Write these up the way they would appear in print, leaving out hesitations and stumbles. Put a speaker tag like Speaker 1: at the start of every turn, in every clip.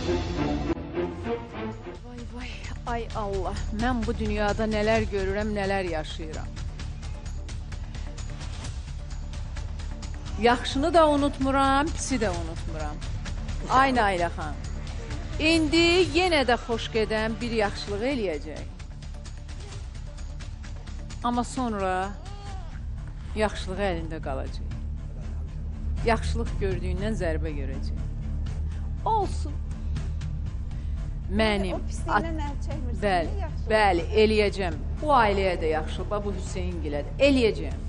Speaker 1: Vay vay, ay Allah, mən bu dünyada nələr görürəm, nələr yaşayıram. Yaxşını da unutmuram, pisi də unutmuram. Ay Nailə xan, indi yenə də xoş gedən bir yaxşılıq eləyəcək. Amma sonra yaxşılıq əlində qalacaq. Yaxşılıq gördüyündən zərbə görəcək. Olsun. Mənim, bəli, eləyəcəm. Bu ailəyə də yaxşılıq, bu Hüseyin gilədir, eləyəcəm.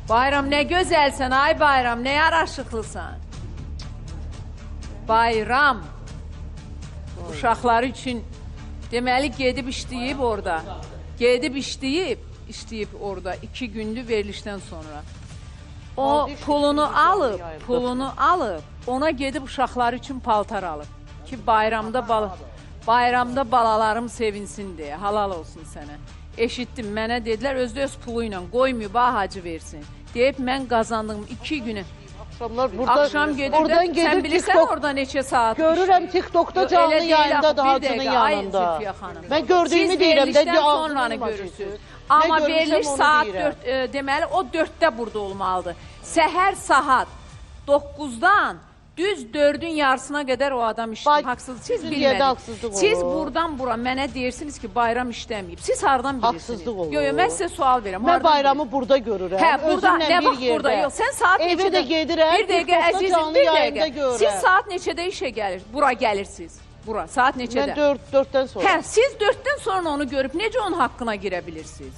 Speaker 1: Bayram, nə gözəlsən, ay Bayram, nə yaraşıqlısan. Bayram, uşaqları üçün deməli gedib işləyib orada. Gedib işləyib orada 2 gündür verilişdən sonra. O pulunu alıb, ona gedib uşaqları üçün paltar alıb. Ki bayramda balalarım sevinsin deyə, halal olsun sənə. Eşitdim, mənə dedilər, özdə öz pulu ilə qoymayıb, hacı versin. Deyib, mən qazandığım 2 günü. Akşam gediblər, sən bilirsən orada neçə saat.
Speaker 2: Görürəm, TikTok'da canlı yayındadır hacının yanında. Mən gördüyümü deyirəm.
Speaker 1: Siz verilişdən sonranı görürsünüz. Amma veriliş saat 4, deməli, o 4-də burada olmalıdır. Səhər saat 9-dan düz 4-ün yarısına qədər o adam işləyir. Haqsızdır, siz bilmədiniz. Siz buradan bura mənə deyirsiniz ki, bayram işləməyib. Siz hardan bilirsiniz?
Speaker 2: Haqsızlıq olur.
Speaker 1: Yox, mən sizə sual verirəm.
Speaker 2: Mən bayramı burada görürəm.
Speaker 1: Hə, burada, nə vaxt burada? Yox, sən saat neçədə?
Speaker 2: Evə də gedirəm,
Speaker 1: bir dəqiqə, əzizim, bir dəqiqə.
Speaker 2: görürəm.
Speaker 1: Siz saat neçədə işə gəlir? Bura gəlirsiniz. Bura, saat neçədə?
Speaker 2: Mən 4-dən sonra.
Speaker 1: Hə, siz 4-dən sonra onu görüb necə onun haqqına girə bilirsiniz?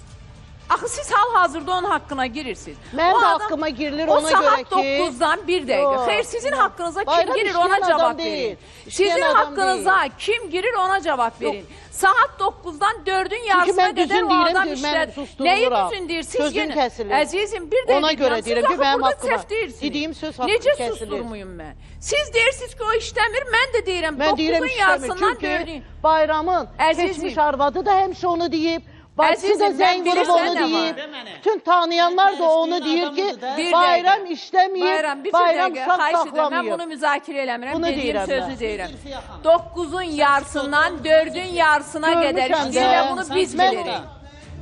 Speaker 1: Axı siz hal-hazırda onun haqqına girirsiniz.
Speaker 2: Mənim də haqqıma girilir ona görə ki...
Speaker 1: O saat 9-dan 1 dəqiqə. Xeyr, sizin haqqınıza kim girir ona cavab verin. Sizin haqqınıza kim girir ona cavab verin. Saat 9-dan 4-ün yarısına qədər o adam işlədir. Nəyi düzün deyir? Siz yenə... Əzizim, bir dəqiqə.
Speaker 2: Ona görə deyirəm ki, mənim haqqıma. Dediyim söz haqqı
Speaker 1: kəsilir.
Speaker 2: kəsilir.
Speaker 1: Necə susturmuyum mən? Siz deyirsiniz ki, o işləmir. Mən də deyirəm, 9-un
Speaker 2: işləmir.
Speaker 1: yarısından 4-ün.
Speaker 2: Çünki bayramın keçmiş arvadı da həmişə onu deyib. Bacısı da zəng vurub onu deyib. Bütün tanıyanlar da onu deyir ki, bayram işləməyib, bayram uşaq saxlamayıb.
Speaker 1: Mən bunu müzakirə eləmirəm, dediyim sözü deyirəm. 9-un yarısından 4-ün yarısına qədər işləyir və bunu biz bilirik.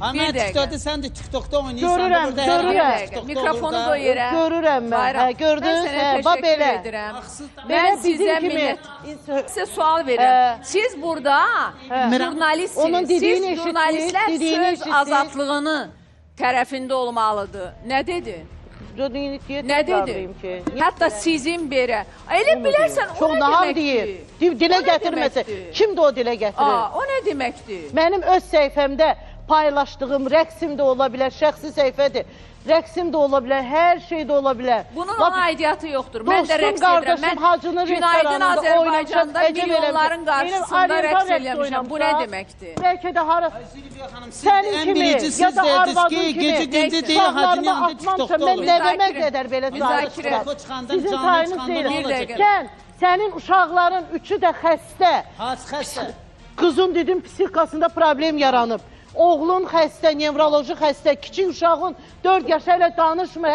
Speaker 3: Mən TikTok'da, sən də TikTok'da oynayırsan.
Speaker 2: Görürəm.
Speaker 1: Mikrofonu da yerə.
Speaker 2: Görürəm mən. Gördünüz, bax belə.
Speaker 1: Mən sizə millət, sizə sual verirəm. Siz burada jurnalistsiniz. Siz jurnalistlər söz azadlığını tərəfində olmalıdır. Nə dedi? Nə dedi? Hətta sizin belə. Elə bilərsən, o nə deməkdir?
Speaker 2: Dilə gətirməsə, kim də o dilə gətirir?
Speaker 1: O nə deməkdir?
Speaker 2: Mənim öz səhifəmdə paylaşdığım rəqsim də ola bilər, şəxsi səhifədir. Rəqsim də ola bilər, hər şey də ola bilər.
Speaker 1: Bunun ona aidiyyatı yoxdur. Mən də rəqs edirəm. Mən Günaydın Azərbaycanda milyonların qarşısında rəqs eləmişəm. Bu nə deməkdir?
Speaker 2: Bəlkə də sənin kimi, ya da arvadın kimi uşaqlarımı atmamışam. Mən nəvəmə qədər belə çalışıram. Sizin sayınız deyil. Sənin uşaqların üçü də xəstə. Qızın dedim, psixikasında problem yaranıb. Oğlun xəstə, nevroloji xəstə, kiçik uşağın 4 yaşı hələ danışmır,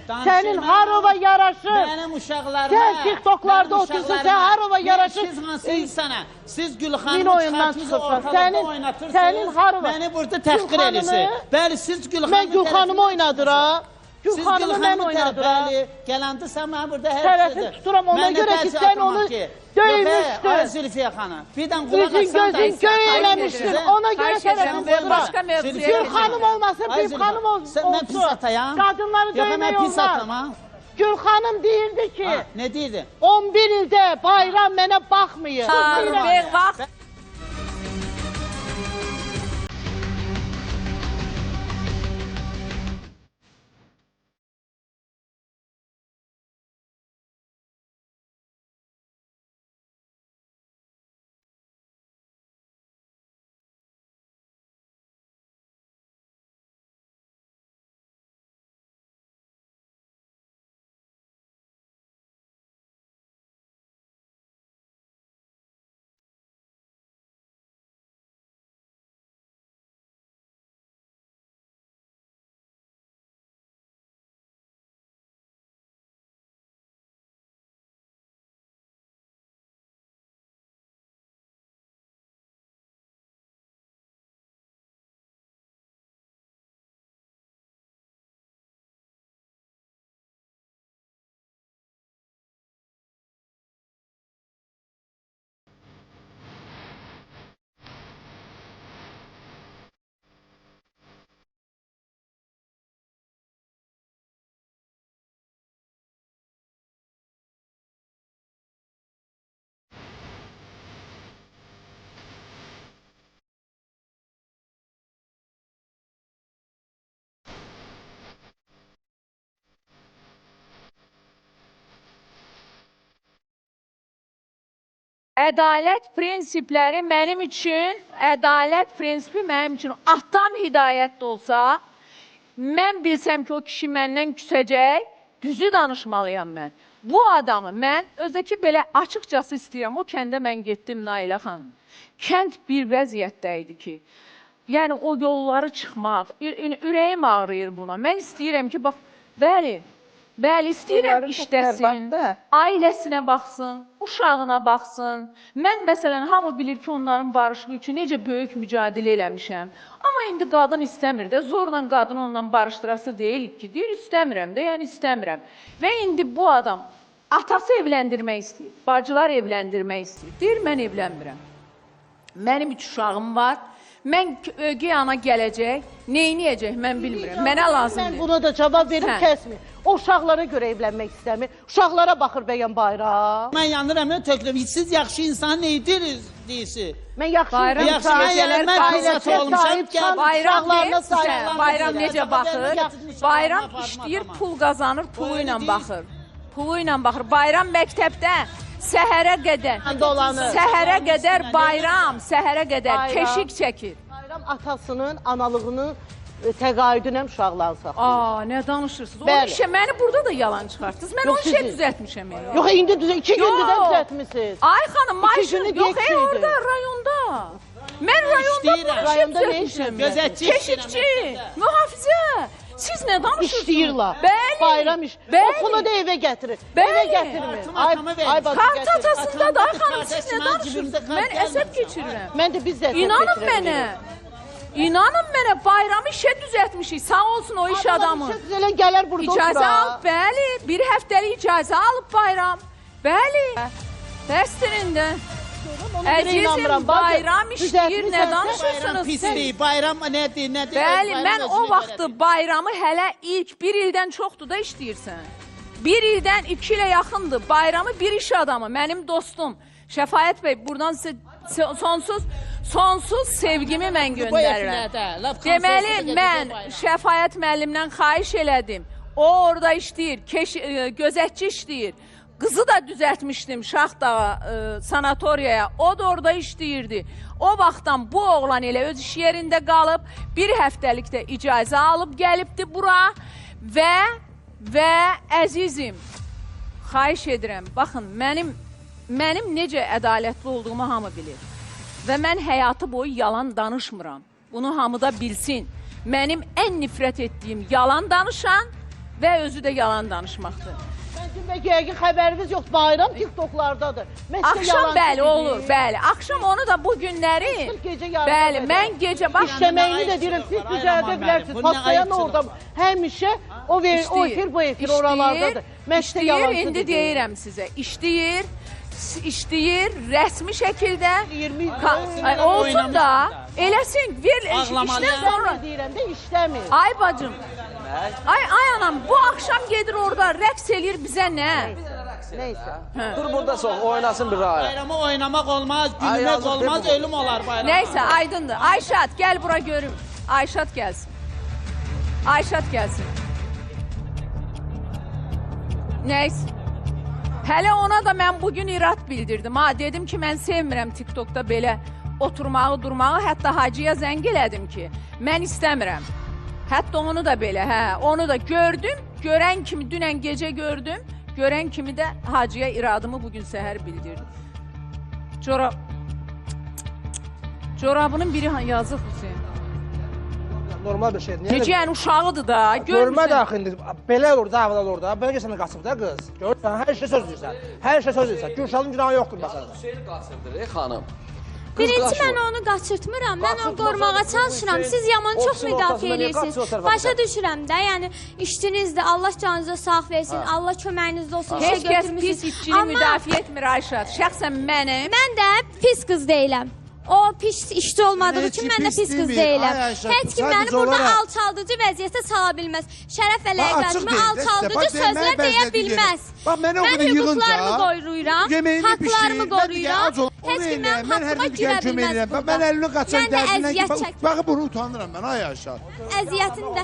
Speaker 2: sənin harova yaraşır.
Speaker 3: Mənim uşaqlarıma,
Speaker 2: sən TikToklarda otursun, sən harova yaraşır.
Speaker 3: Siz hansı insana, siz Gülxanımı çıxartınız ortalıqda oynatırsınız, məni burada təhqir edirsiniz. Bəli, siz Gülxanımı...
Speaker 2: Mən Gülxanımı oynadır ha. Gülxanımı mən oynadır ha.
Speaker 3: Gələndə sən mənə burada hər
Speaker 2: tərəfini tuturam, ona görə ki, sən onu döymüşdün.
Speaker 3: Ay Zülfiyə xanım, birdən qulaq
Speaker 2: açsan da... Gözün göy eləmişdin, ona görə tərəfini tuturam. Gülxanım olmasın, Gülxanım olsun.
Speaker 3: Mən pis atayam.
Speaker 2: Qadınları döymək olmaz. Gülxanım deyirdi ki,
Speaker 3: nə deyirdi?
Speaker 2: 11 ildə bayram mənə baxmayın.
Speaker 1: ədalət prinsipləri mənim üçün, ədalət prinsipi mənim üçün atdan hidayət də olsa, mən bilsəm ki, o kişi məndən küsəcək, düzü danışmalıyam mən. Bu adamı mən özdəki belə açıqcası istəyirəm. O kəndə mən getdim Nailə xanım. Kənd bir vəziyyətdə idi ki, yəni o yolları çıxmaq, ürəyim ağrıyır buna. Mən istəyirəm ki, bax, bəli, istəyirəm işləsin, ailəsinə baxsın, uşağına baxsın. Mən məsələn, hamı bilir ki, onların barışığı üçün necə böyük mücadilə eləmişəm. Amma indi qadın istəmir də, zorla qadın onunla barışdırası deyil ki, deyir, istəmirəm də, yəni istəmirəm. Və indi bu adam atası evləndirmək istəyir, bacılar evləndirmək istəyir. Deyir, mən evlənmirəm. Mənim 3 uşağım var. Mən ögey ana gələcək, neyniyəcək, mən bilmirəm. Mənə lazım
Speaker 2: Mən
Speaker 1: deyil.
Speaker 2: buna da cavab verib kəsmir. O uşaqlara görə evlənmək istəmir. Uşaqlara baxır bəyən bayram.
Speaker 3: Mən yanıram, mən tökülüm. Siz yaxşı insan neydiniz deyirsiniz?
Speaker 2: Mən yaxşı
Speaker 1: Bayram necə baxır? Bayram işləyir, pul qazanır, pulu ilə baxır. Pulu ilə baxır. Bayram məktəbdə səhərə qədər bayram, səhərə qədər keşik çəkir.
Speaker 2: Bayram atasının analığını təqaüdünə uşaqları saxlayır.
Speaker 1: Nə danışırsınız? O işə məni burada da yalan çıxartdınız. Mən o işə düzəltmişəm.
Speaker 2: Yox, indi 2 gündür də düzəltmişsiniz.
Speaker 1: Ay xanım, maşın yox, orada, rayonda. Mən rayonda bu işə düzəltmişəm. Keşikçi, mühafizə. Siz nə danışırsınız?
Speaker 2: İşləyirlər.
Speaker 1: Bəli.
Speaker 2: Bayram iş. O pulu da evə gətirir. Evə gətirmir.
Speaker 1: Kart atasında da xanım, siz nə danışırsınız? Mən əsəb keçirirəm.
Speaker 2: Mən də biz də əsəb
Speaker 1: İnanın mənə. İnanın mənə, bayramı işə düzəltmişik. Sağ olsun o iş adamı.
Speaker 2: Gələr burada otura.
Speaker 1: İcazə alıb, bəli. Bir həftəlik icazə alıb bayram. Bəli. Bəstirində. Əzizim, bayram işləyir, nə danışırsınız?
Speaker 3: Bayram pislik, bayram nədir?
Speaker 1: Bəli, mən o vaxtı bayramı hələ ilk 1 ildən çoxdur da işləyirsən. 1 ildən 2 ilə yaxındır. Bayramı bir iş adamı, mənim dostum. Şəfayət bəy, buradan sizə sonsuz sevgimi mən göndərirəm. Deməli, mən Şəfayət müəllimdən xahiş elədim. O orada işləyir, gözətçi işləyir. Qızı da düzəltmişdim Şaxdağa sanatoriyaya. O da orada işləyirdi. O vaxtdan bu oğlan elə öz iş yerində qalıb, bir həftəlikdə icazə alıb gəlibdi bura və əzizim, xahiş edirəm, baxın, mənim necə ədalətli olduğumu hamı bilir. Və mən həyatı boyu yalan danışmıram. Bunu hamı da bilsin. Mənim ən nifrət etdiyim yalan danışan və özü də yalan danışmaqdır.
Speaker 2: Bəlkə yəqin xəbəriniz yox, bayram TikToklardadır.
Speaker 1: Axşam bəli olur, bəli. Axşam onu da bu günləri, bəli, mən gecə bax.
Speaker 2: İşləməyini də deyirəm, siz düzəldə bilərsiniz. Pastayan orada həmişə o efir, bu efir oralardadır.
Speaker 1: İşləyir, indi deyirəm sizə. İşləyir, rəsmi şəkildə. Olsun da, eləsin, işdən sonra.
Speaker 2: Deyirəm də, işləmir.
Speaker 1: Ay bacım. Ay anam, bu axşam gedir orada rəqs eləyir bizə nə?
Speaker 2: Neysə.
Speaker 4: Dur burada sox, oynasın bir raya.
Speaker 3: Bayramı oynamaq olmaz, gülmək olmaz, ölüm olar bayram.
Speaker 1: Neysə, aydındır. Ayşat, gəl bura görüm. Ayşat gəlsin. Ayşat gəlsin. Neysə. Hələ ona da mən bugün irad bildirdim. Dedim ki, mən sevmirəm TikTokda belə oturmağı, durmağı. Hətta Hacıya zəng elədim ki, mən istəmirəm. Hətta onu da belə, onu da gördüm, görən kimi, dünən gecə gördüm, görən kimi də Hacıya iradımı bugün səhər bildirdim. Corabının biri yazıq Hüseyin.
Speaker 4: Normal bir şeydir.
Speaker 1: Gecənin uşağıdır da, görmüsən.
Speaker 4: Görmə də axı indi, belə olur da, havalar orada, belə geçəndə qaçıb da qız. Görürsən, hər şey söz deyirsən, hər şey söz deyirsən. Gülşalın günahı yoxdur məsələn.
Speaker 5: Hüseyin qaçırdır, xanım.
Speaker 6: Birinci mən onu qaçırtmıram, mən onu qorumağa çalışıram. Siz yamanı çox müdafiə edirsiniz. Başa düşürəm də, yəni işçinizdir, Allah canınıza sağ versin, Allah köməyinizdə olsun, işə
Speaker 1: Heç kəs pis
Speaker 6: götürmüşsünüz.
Speaker 1: işçini müdafiə etmir Ayşat, şəxsən mənim.
Speaker 6: Mən də pis qız deyiləm. O pis işçi olmadığı üçün mən də pis qız deyiləm. Heç kim məni burada alçaldıcı vəziyyətə sala bilməz. Şərəf və ləyaqətimi alçaldıcı sözlər deyə bilməz. Mən hüquqlarımı qoruyuram, haqlarımı qoruyuram. Heç kim mənim haqqıma girə bilməz burada.
Speaker 7: Mən əlini qaçan
Speaker 6: Mən də əziyyət çəkdim.
Speaker 7: Bax, bunu utanıram mən, ay Ayşat.
Speaker 6: Əziyyətin də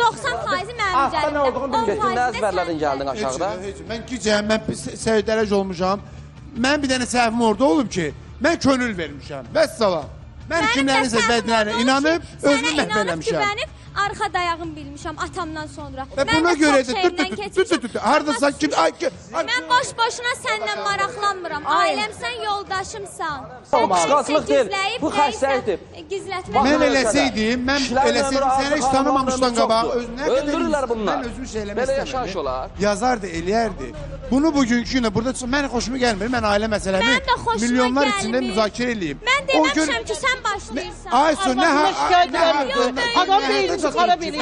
Speaker 6: 90% mənim üzerimdə.
Speaker 4: Getdin də əzbərlədin gəldin aşağıda.
Speaker 7: Mən gecəyəm, mən səydələc olmuşam. mən bir dənə səhvim orada olub ki, mən könül vermişəm. Vəssalam. Mən kimlərin sözlərinə inanıb, özümü məhv eləmişəm.
Speaker 6: Arxa dayağım bilmişəm atamdan sonra.
Speaker 7: Və buna görə də hardasa kim
Speaker 6: Mən boş-boşuna səndən maraqlanmıram. Ailəmsən, yoldaşımsan.
Speaker 5: Qısqanclıq deyil, bu xəstəlikdir.
Speaker 6: Gizlətmək.
Speaker 7: mən eləsəydim, səni heç tanımamışdan qabaq
Speaker 5: öldürürlər bunlar.
Speaker 7: Mən özümü şey eləmək
Speaker 5: Belə yaşayış
Speaker 7: istəmirdim.
Speaker 5: olar.
Speaker 7: Yazardı, eləyərdi. Bunu bugünkü günə burada mən xoşuma gəlmir. Mən ailə məsələmi
Speaker 6: Mən də xoşuma
Speaker 7: milyonlar
Speaker 6: gəlmir.
Speaker 7: içində müzakirə eləyim.
Speaker 6: Mən deməmişəm ki, sən başlayırsan.
Speaker 7: Ay son nə
Speaker 2: Adam deyil, çıxara bilir.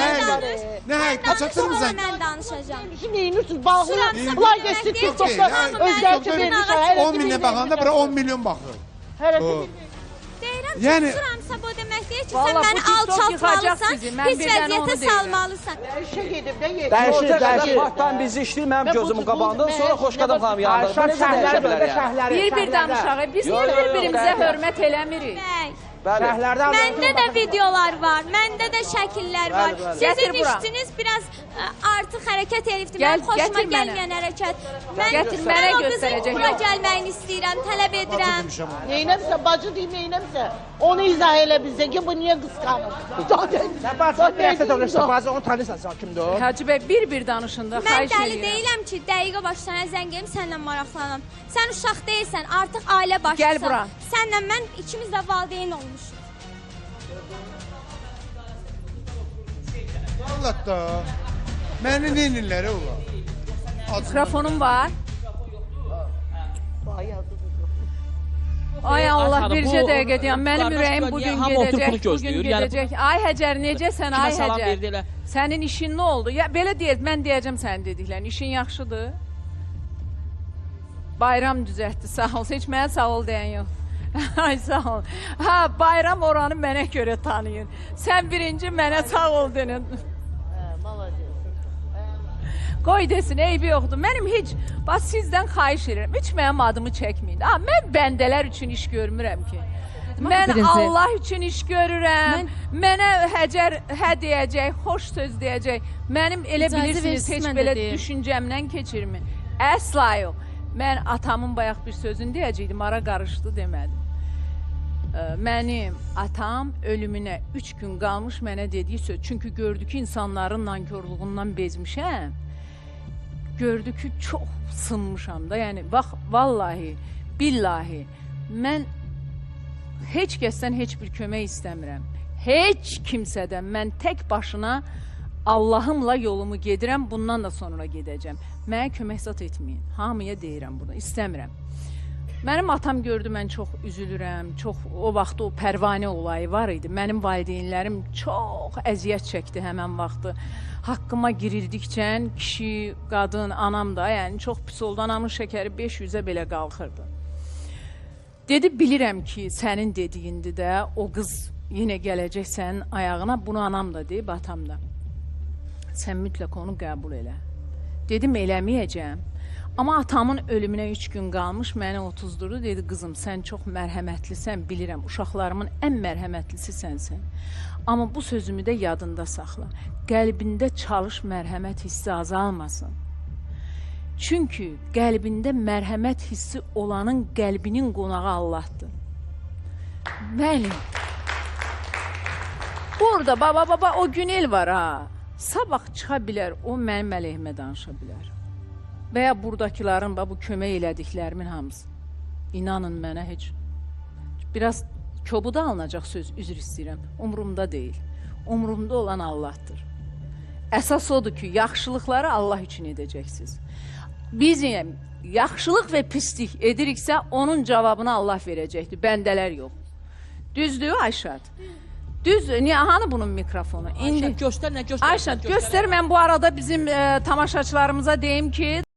Speaker 7: Nə həqiqət çatdırmısan?
Speaker 6: Mən danışacağım.
Speaker 2: Şimdi neyinirsiniz? Bağlayın. Bunlar geçsin TikTok'ta. Özgərçi verilmiş.
Speaker 7: 10 minə baxanda bura 10 milyon baxır.
Speaker 6: Deyirəm ki,
Speaker 7: Yəni-
Speaker 6: susuramsa bu demək deyil ki, sən
Speaker 1: Vallahi bu
Speaker 6: məni
Speaker 1: TikTok yıxacaq
Speaker 6: alçaltmalısan,
Speaker 1: sizi. Mən
Speaker 6: pis
Speaker 1: bir dənə onu
Speaker 6: vəziyyətə
Speaker 1: deyirəm.
Speaker 6: salmalısan.
Speaker 2: İşe gidip de yedim.
Speaker 5: Dəyişir. Part-time bizi işləyir mənim gözümün qabağında, sonra xoş qadın xanım yanında.
Speaker 4: Ayşə
Speaker 5: Necə
Speaker 4: şəhərləri
Speaker 5: dəyişə
Speaker 4: böyle
Speaker 5: bilər yəni?
Speaker 4: şəhərləri.
Speaker 1: Bir danışaq. Biz niyə
Speaker 5: Yox, yox,
Speaker 1: bir-birimizə
Speaker 5: yox,
Speaker 1: hörmət eləmirik?
Speaker 6: Bəy.
Speaker 5: Bəli.
Speaker 4: Şəhərlərdə
Speaker 6: Məndə də videolar var, məndə də şəkillər var.
Speaker 5: Bəli, bəli.
Speaker 6: Sizin
Speaker 1: Gətir bura.
Speaker 6: işiniz biraz artıq hərəkət elifdi.
Speaker 1: Gəl,
Speaker 6: Mənim xoşuma
Speaker 1: gətir mənə.
Speaker 6: gəlməyən hərəkət.
Speaker 1: Gətir, mənə
Speaker 6: mən o qızın
Speaker 1: göstərəcək,
Speaker 6: bura
Speaker 1: yox.
Speaker 6: gəlməyini istəyirəm, tələb edirəm.
Speaker 2: Neynemse bacı değil neynemse. Onu izah elə bize ki bu niye kıskanır. Zaten.
Speaker 4: Nə bazı neyse doğrusu bazı onu tanırsan sən kimdir o?
Speaker 1: Hacı bəy bir danışında
Speaker 6: Mən
Speaker 1: xahiş
Speaker 6: dəli
Speaker 1: edirəm.
Speaker 6: deyiləm ki, dəqiqə başı sənə zəng edim, səndən maraqlanam. Sən uşaq deyilsən, artıq ailə başçısan.
Speaker 1: Gəl bura.
Speaker 6: Sənlə mən ikimiz də valideyn olmuşuq.
Speaker 7: Allah da. Məni neynirlər ola?
Speaker 1: Mikrofonum var. Ay Allah bircə dəqiqə deyəm. Mənim ürəyim bugün gedəcək. Bugün gedəcək. Ay Həcər necəsən ay Həcər? Sənin işin nə oldu? Ya belə deyək, mən deyəcəm sənin dediklərini. İşin yaxşıdır. Bayram düzəltdi, sağ ol. Heç mənə sağ ol deyən yox. Ay sağ ol. Ha, bayram oranı mənə görə tanıyın. Sən birinci mənə sağ ol deyin. Qoy desin, eybi yoxdur. Mənim heç, bax sizdən xahiş edirəm. Heç mənim adımı çəkməyin. Ha, mən bəndələr üçün iş görmürəm ki. Mən Allah üçün iş görürəm. Mənə Həcər hə deyəcək, xoş söz deyəcək. Mənim elə bilirsiniz, heç belə düşüncəmdən keçirmin. Əsla yox. Mən atamın bayaq bir sözünü deyəcəkdim, ara qarışdı demədim. Mənim atam ölümünə 3 gün qalmış mənə dediyi söz. Çünki gördü ki, insanların nankörlüğündən bezmişəm. Gördü ki, çox sınmışam da. Yəni, bax, vallahi, billahi, mən heç kəsdən heç bir kömək istəmirəm. Heç kimsədən. Mən tək başına Allahımla yolumu gedirəm, bundan da sonra gedəcəm. Mənə kömək zat etməyin. Hamıya deyirəm burada, istəmirəm. Mənim atam gördü, mən çox üzülürəm, çox o vaxtda o pərvanə olayı var idi. Mənim valideynlərim çox əziyyət çəkdi həmən vaxtı. Haqqıma girildikcə kişi, qadın, anam da, yəni çox pis oldu. Anamın şəkəri 500-ə belə qalxırdı. Dedi, bilirəm ki, sənin dediyindi də o qız yenə gələcək sənin ayağına. Bunu anam da deyib, atam da. Sən mütləq onu qəbul elə. Dedim, eləməyəcəm. Amma atamın ölümünə 3 gün qalmış, məni otuzdurdu, dedi, qızım, sən çox mərhəmətlisən, bilirəm, uşaqlarımın ən mərhəmətlisi sənsən. Amma bu sözümü də yadında saxla. Qəlbində çalış, mərhəmət hissi azalmasın. Çünki qəlbində mərhəmət hissi olanın qəlbinin qonağı Allahdır. Mənim. Burada, baba, o Günel var ha. Sabah çıxa bilər, o mənim əleyhimə danışa bilər. Və ya buradakilərin, bu kömək elədiklərimin hamısı. İnanın mənə heç. Biraz kobuda alınacaq söz, üzr istəyirəm. Umrumda deyil. Umrumda olan Allahdır. Əsas odur ki, yaxşılıqları Allah üçün edəcəksiniz. Biz yaxşılıq və pislik ediriksə, onun cavabını Allah verəcəkdir. Bəndələr yox. Düzdür, Ayşad? Düz, niyə hanı bunun mikrofonu?
Speaker 8: Ayşad göstər, nə göstər?
Speaker 1: Ayşad göstər, mən bu arada bizim tamaşaçılarımıza deyim ki,